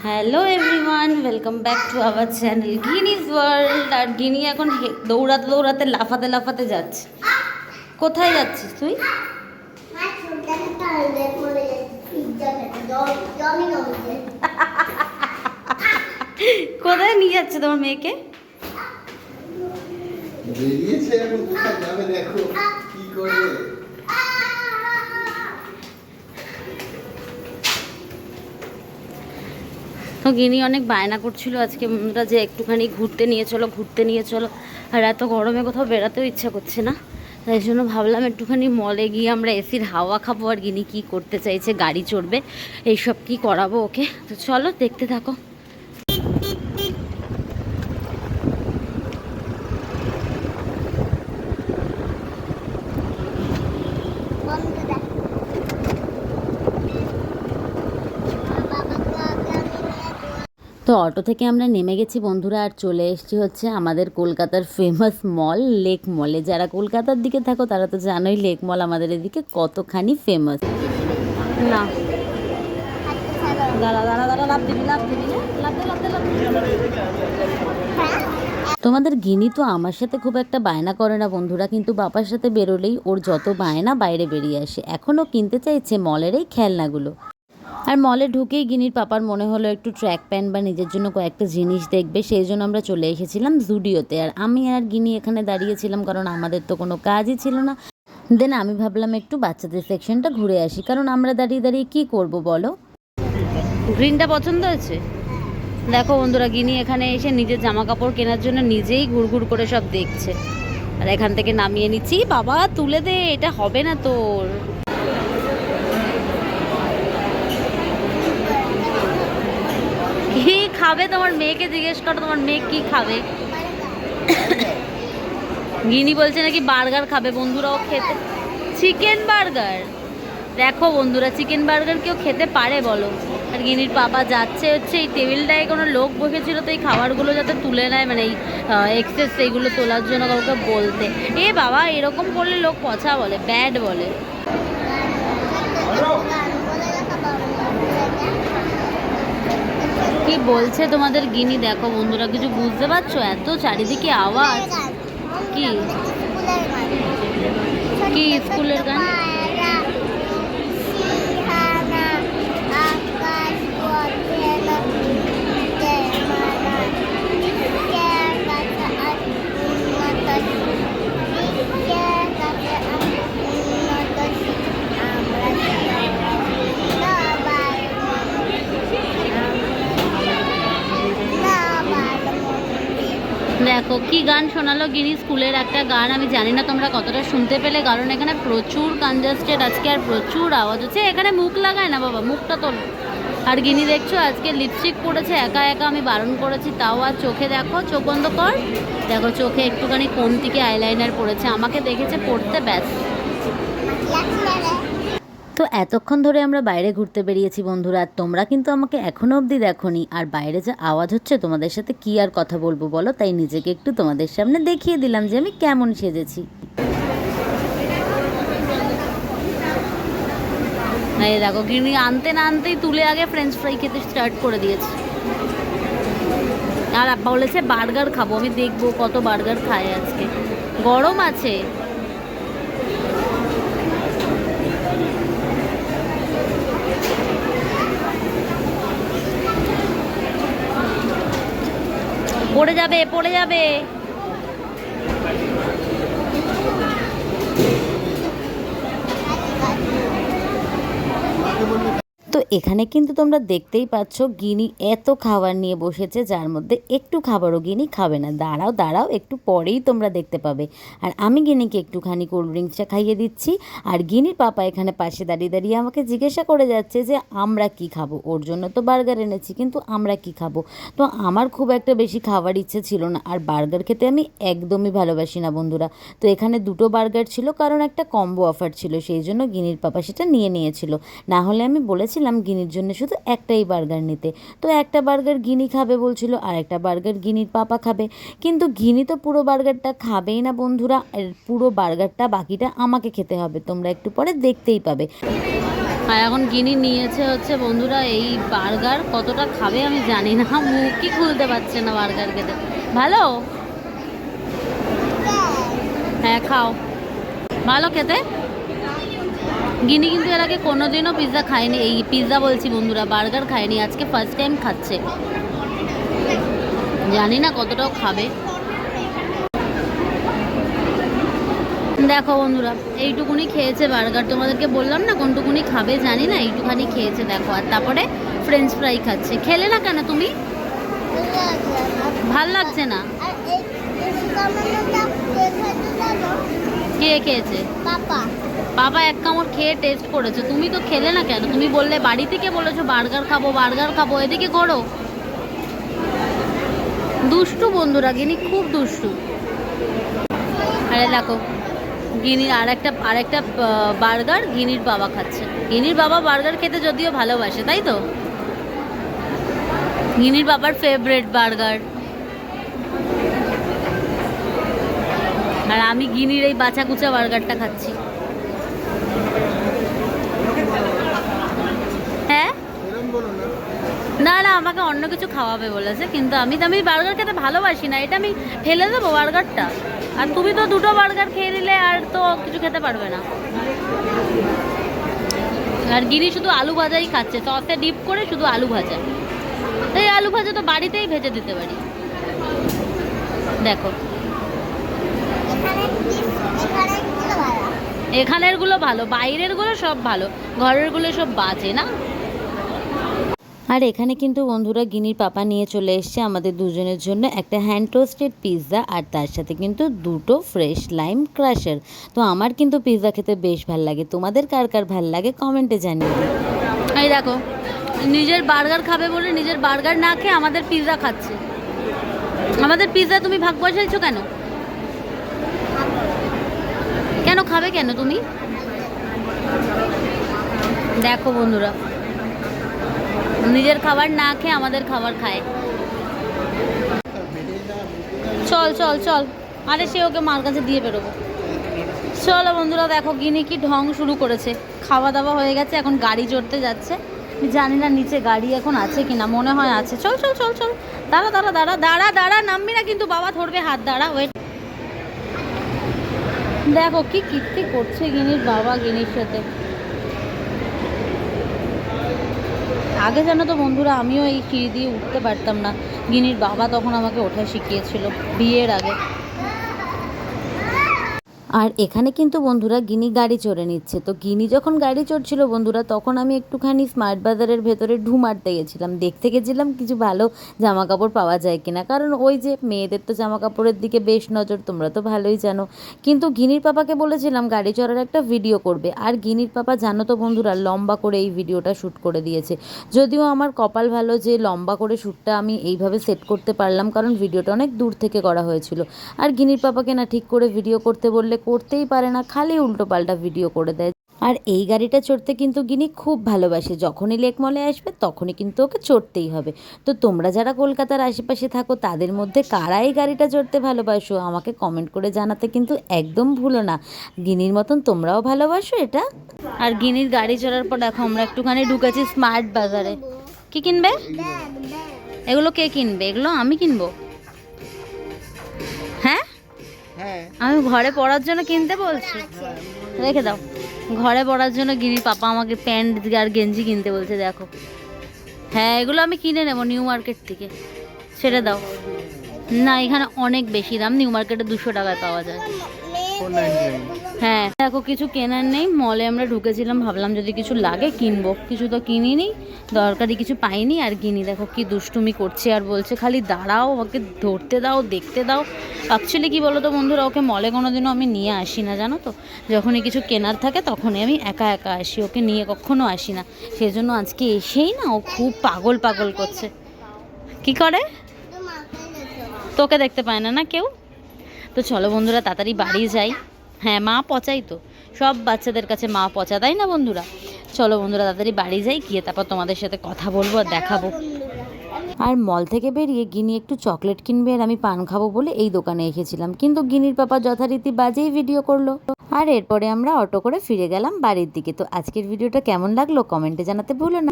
Hello everyone, welcome back to our channel Guinea's world. আর Guinea এখন দৌড়াতে দৌড়াতে লাফাতে লাফাতে যাচ্ছে। কোথায় যাচ্ছিস তুই? কোথায় নিয়ে যাচ্ছে তোমার মেয়েকে? বেরিয়েছে, এখন কোথায় যাবে দেখো কি করবে। তো গিনি অনেক বায়না করছিল আজকে বন্ধুরা যে একটুখানি ঘুরতে নিয়ে চলো, ঘুরতে নিয়ে চলো। আর এত গরমে কোথাও বেড়াতেও ইচ্ছা করছে না, তাই জন্য ভাবলাম একটুখানি মলে গিয়ে আমরা এসির হাওয়া খাবো। আর গিনি কী করতে চাইছে, গাড়ি চড়বে, এইসব কি করাবো ওকে। তো চলো দেখতে থাকো। তো অটো থেকে আমরা নেমে গেছি বন্ধুরা, আর চলে এসেছি হচ্ছে আমাদের কলকাতার ফেমাস মল লেক মলে। যারা কলকাতার দিকে থাকো তারা তো জানোই লেক মল আমাদের এদিকে কতখানি ফেমাস। না দাঁড়া দাঁড়া দাঁড়া, লাভ দিবি লাভ দিবি না, লাভ দে লাভ দে লাভ দে। তোমাদের গিনি তো আমার সাথে খুব একটা বায়না করে না বন্ধুরা, কিন্তু বাবার সাথে বেরোলেই ওর যত বায়না বাইরে বেরিয়ে আসে। এখনও কিনতে চাইছে মলের এই খেলনাগুলো। আর মলে ঢুকেই গিনির পাপার মনে হলো একটু ট্র্যাক প্যান্ট বা নিজের জন্য কয়েকটা জিনিস দেখবে, সেই জন্য আমরা চলে এসেছিলাম জুডিওতে। আর আমি আর গিনি এখানে দাঁড়িয়েছিলাম কারণ আমাদের তো কোনো কাজই ছিল না। দেন আমি ভাবলাম একটু বাচ্চাদের সেকশনটা ঘুরে আসি, কারণ আমরা দাঁড়িয়ে দাঁড়িয়ে কী করব বলো। গ্রিনটা পছন্দ হয়েছে? দেখো বন্ধুরা, গিনি এখানে এসে নিজের জামা কাপড় কেনার জন্য নিজেই ঘুরঘুর করে সব দেখছে। আর এখান থেকে নামিয়ে নিচ্ছি। বাবা তুলে দে, এটা হবে না তোর। কি খাবে তোমার মেয়েকে জিজ্ঞেস করো, তোমার মেয়ে কি খাবে। গিনি বলছে নাকি বার্গার খাবে বন্ধুরাও খেতে। Chicken burger? দেখো বন্ধুরা, চিকেন বার্গার কেউ খেতে পারে বলো? আর গিনির পাপা যাচ্ছে হচ্ছে এই টেবিলটায় কোনো লোক বসেছিল তো এই খাবারগুলো যাতে তুলে নেয়, মানে এই এক্সেস সেইগুলো তোলার জন্য কাউকে বলতে। এ বাবা, এরকম করলে লোক পচা বলে, ব্যাড বলে। কি বলছে তোমাদের গিনি দেখো বন্ধুরা, কিছু বুঝতে পারছো? এত চারিদিকে আওয়াজ। কি কি স্কুলের গান? দেখো কি গান শোনালো গিনি, স্কুলের একটা গান। আমি জানি না তোমরা কতটা শুনতে পেলে, কারণ এখানে প্রচুর কনজাস্টেড আজকে আর প্রচুর আওয়াজ হচ্ছে। এখানে মুখ লাগায় না বাবা, মুখটা তোল। আর গিনি দেখছো আজকে লিপস্টিক পরেছে একা একা, আমি বারণ করেছি তাও। আর চোখে দেখো, চোখ বন্ধ কর, দেখো চোখে একটুখানি কোণ থেকে আইলাইনার পড়েছে, আমাকে দেখেছে পড়তে, ব্যাস। তো এতক্ষণ ধরে আমরা বাইরে ঘুরতে বেরিয়েছি বন্ধুরা, আর তোমরা কিন্তু আমাকে এখনও অবধি দেখোনি। আর বাইরে যে আওয়াজ হচ্ছে তোমাদের সাথে কি আর কথা বলবো বলো, তাই নিজেকে একটু তোমাদের সামনে দেখিয়ে দিলাম যে আমি কেমন সেজেছি। এই দেখো গিনি আনতে না আনতেই তুলে আগে ফ্রেঞ্চ ফ্রাই খেতে স্টার্ট করে দিয়েছে। আর বলেছে বার্গার খাবো, আমি দেখবো কত বার্গার খায় আজকে, গরম আছে। পড়ে যাবে পড়ে যাবে। তো এখানে কিন্তু তোমরা দেখতেই পাচ্ছ গিনি এত খাবার নিয়ে বসেছে, যার মধ্যে একটু খাবারও গিনি খাবে না। দাঁড়াও দাঁড়াও, একটু পরেই তোমরা দেখতে পাবে। আর আমি গিনিকে একটুখানি কোল্ড ড্রিঙ্কসটা খাইয়ে দিচ্ছি। আর গিনির পাপা এখানে পাশে দাঁড়িয়ে দাঁড়িয়ে আমাকে জিজ্ঞাসা করে যাচ্ছে যে আমরা কি খাবো। ওর জন্য তো বার্গার এনেছি, কিন্তু আমরা কি খাবো। তো আমার খুব একটা বেশি খাবার ইচ্ছে ছিল না, আর বার্গার খেতে আমি একদমই ভালোবাসি না বন্ধুরা। তো এখানে দুটো বার্গার ছিল, কারণ একটা কম্বো অফার ছিল, সেই জন্য গিনির পাপা সেটা নিয়ে নিয়েছিল। না হলে আমি বলেছি গিনির জন্য শুধু একটাই বার্গার নিতে। তো একটা বার্গার গিনি খাবে বলছিল, আর একটা বার্গার গিনির পাপা খাবে। কিন্তু গিনি তো পুরো বার্গারটা খাবেই না বন্ধুরা, পুরো বার্গারটা বাকিটা আমাকে খেতে হবে, তোমরা একটু পরে দেখতেই পাবে। আর এখন গিনি নিয়েছে হচ্ছে বন্ধুরা এই বার্গার। কতটা খাবে আমি জানি না, মুখই খুলতে পারছে না বার্গার খেতে। ভালো? হ্যাঁ খাও, ভালো খেতে। গিনি কিন্তু এর আগে কোনোদিনও পিৎজা খায়নি, এই পিৎজা বলছি বন্ধুরা, বার্গার খায়নি, আজকে ফার্স্ট টাইম খাচ্ছে। জানি না কতটাও খাবে। দেখো বন্ধুরা, এইটুকুনি খেয়েছে বার্গার, তোমাদেরকে বললাম না কোনটুকুনি খাবে জানি না, এইটুখানি খেয়েছে দেখো। আর তারপরে ফ্রেঞ্চ ফ্রাই খাচ্ছে। খেলে না কেন তুমি? ভাল লাগছে না? কে খেয়েছে? বাবা এক কামড় খেয়ে টেস্ট করেছে, তুমি তো খেলে না কেন? তুমি বললে, বাড়ি থেকে বলেছো বার্গার খাবো বার্গার খাবো, এদিকে করো। দুষ্টু বন্ধুরা, গিনি খুব দুষ্টু। আরে দেখো গিনির আরেকটা বার্গার গিনির বাবা খাচ্ছে। গিনির বাবা বার্গার খেতে যদিও ভালোবাসে, তাই তো? গিনির বাবার ফেভারিট বার্গার। আর আমি গিনির এই বাছা কুচা বার্গারটা খাচ্ছি। হ্যাঁ না না, আমাকে অন্য কিছু খাওয়াবে বলেছে, কিন্তু আমি বার্গার খেতে ভালোবাসি না, এটা আমি ফেলে দেবো বার্গারটা। আর তুমি তো দুটো বার্গার খেয়ে নিলে, আর তো কিছু খেতে পারবে না। আর গিনি শুধু আলু ভাজাই খাচ্ছে, সসে ডিপ করে শুধু আলু ভাজা। এই আলু ভাজা তো বাড়িতেই ভেজে দিতে পারি। দেখো এখানেরগুলো ভালো, বাইরেরগুলো সব ভালো, ঘরেরগুলো সব বাজে না। আর এখানে কিন্তু বন্ধুরা গিনির পাপা নিয়ে চলে এসছে আমাদের দুজনের জন্য একটা হ্যান্ড টোস্টেড পিৎজা, আর তার সাথে কিন্তু দুটো ফ্রেশ লাইম ক্রাশার। তো আমার কিন্তু পিৎজা খেতে বেশ ভাল লাগে, তোমাদের কার কার ভাল লাগে কমেন্টে জানিয়ে দিই। এই দেখো, নিজের বার্গার খাবে বলে নিজের বার্গার না খেয়ে আমাদের পিৎজা খাচ্ছে। আমাদের পিৎজা তুমি ভাগ বসাইছো কেন? কেন খাবে কেন তুমি? দেখো বন্ধুরা, নিজের খাবার না খেয়ে আমাদের খাবার খায়। চল চল চল, আরে সে ওকে মার কাছে দিয়ে বেরোবো। চলো বন্ধুরা, দেখো গিনি কি ঢং শুরু করেছে। খাওয়া দাওয়া হয়ে গেছে, এখন গাড়ি চড়তে যাচ্ছে। জানি না নিচে গাড়ি এখন আছে কিনা, মনে হয় আছে। চল চল চল চল, দাঁড়া দাঁড়া দাঁড়া দাঁড়া দাঁড়া, নামবি না কিন্তু, বাবা ধরবে হাত, দাঁড়া ওয়েট। দেখো কি কীর্তি করছে গিনির বাবা গিনির সাথে। আগে জানো তো বন্ধুরা, আমিও এই সিঁড়ি দিয়ে উঠতে পারতাম না, গিনির বাবা তখন আমাকে ওঠা শিখিয়েছিল বিয়ের আগে। আর এখানে কিন্তু বন্ধুরা গিনি গাড়ি চড়ে নিচ্ছে। তো গিনি যখন গাড়ি চড়ছিল বন্ধুরা, তখন আমি একটুখানি স্মার্ট বাজারের ভেতরে ঢু মারতে গেছিলাম, দেখতে গেছিলাম কিছু ভালো জামা কাপড় পাওয়া যায় কিনা, কারণ ওই যে মেয়েদের তো জামা কাপড়ের দিকে বেশ নজর, তোমরা তো ভালোই জানো। কিন্তু গিনির পাপাকে বলেছিলাম গাড়ি চড়ার একটা ভিডিও করবে, আর গিনির পাপা জানো তো বন্ধুরা লম্বা করে এই ভিডিওটা শ্যুট করে দিয়েছে। যদিও আমার কপাল ভালো যে লম্বা করে শ্যুটটা আমি এইভাবে সেট করতে পারলাম, কারণ ভিডিওটা অনেক দূর থেকে করা হয়েছিল। আর গিনির পাপাকে না ঠিক করে ভিডিও করতে বললে করতেই পারে না, খালি উল্টো পাল্টা ভিডিও করে দেয়। আর এই গাড়িটা চড়তে কিন্তু গিনি খুব ভালোবাসে, যখনই লেক মলে আসবে তখনই কিন্তু ওকে চড়তেই হবে। তো তোমরা যারা কলকাতার আশেপাশে থাকো তাদের মধ্যে কারা এই গাড়িটা চড়তে ভালোবাসো আমাকে কমেন্ট করে জানাতে কিন্তু একদম ভুলো না। গিনির মতন তোমরাও ভালোবাসো এটা। আর গিনির গাড়ি চড়ার পর দেখো আমরা একটুখানি ঢুকেছি স্মার্ট বাজারে। কি কিনবে? এগুলো কে কিনবে? এগুলো আমি কিনবো। হ্যাঁ আমি ঘরে পড়ার জন্য কিনতে বলছি, রেখে দাও। ঘরে পড়ার জন্য গিনির পাপা আমাকে প্যান্ট আর গেঞ্জি কিনতে বলছে, দেখো। হ্যাঁ এগুলো আমি কিনে নেবো নিউ মার্কেট থেকে, ছেড়ে দাও। না এখানে অনেক বেশি দাম, নিউ মার্কেটে 200 টাকায় পাওয়া যায়। হ্যাঁ দেখো কিছু কেনার নেই, মলে আমরা ঢুকেছিলাম, ভাবলাম যদি কিছু লাগে কিনবো, কিছু তো কিনিনি, দরকারি কিছু পাইনি। আর গিনি দেখো কি দুষ্টুমি করছে, আর বলছে খালি দাঁড়াও, ওকে ধরতে দাও, দেখতে দাও। অ্যাকচুয়ালি কী বলো তো বন্ধুরা, ওকে মলে কোনোদিনও আমি নিয়ে আসি না জানো তো, যখনই কিছু কেনার থাকে তখনই আমি একা একা আসি, ওকে নিয়ে কখনো আসি না। সেজন্য আজকে এসেই না ও খুব পাগল পাগল করছে। কি করে? তোকে দেখতে পায় না না কেউ। তো চলো বন্ধুরা তাড়াতাড়ি বাড়ি যাই। হ্যাঁ মা পচাই তো, সব বাচ্চাদের কাছে মা পচা, তাই না বন্ধুরা? চলো বন্ধুরা তাড়াতাড়ি বাড়ি যাই, গিয়ে তারপর তোমাদের সাথে কথা বলবো আর দেখাবো। আর মল থেকে বেরিয়ে গিনি একটু চকলেট কিনবে আর আমি পান খাবো বলে এই দোকানে এসেছিলাম, কিন্তু গিনির পাপা যথারীতি বাজেই ভিডিও করলো। আর এরপরে আমরা অটো করে ফিরে গেলাম বাড়ির দিকে। তো আজকের ভিডিওটা কেমন লাগলো কমেন্টে জানাতে ভুলো না।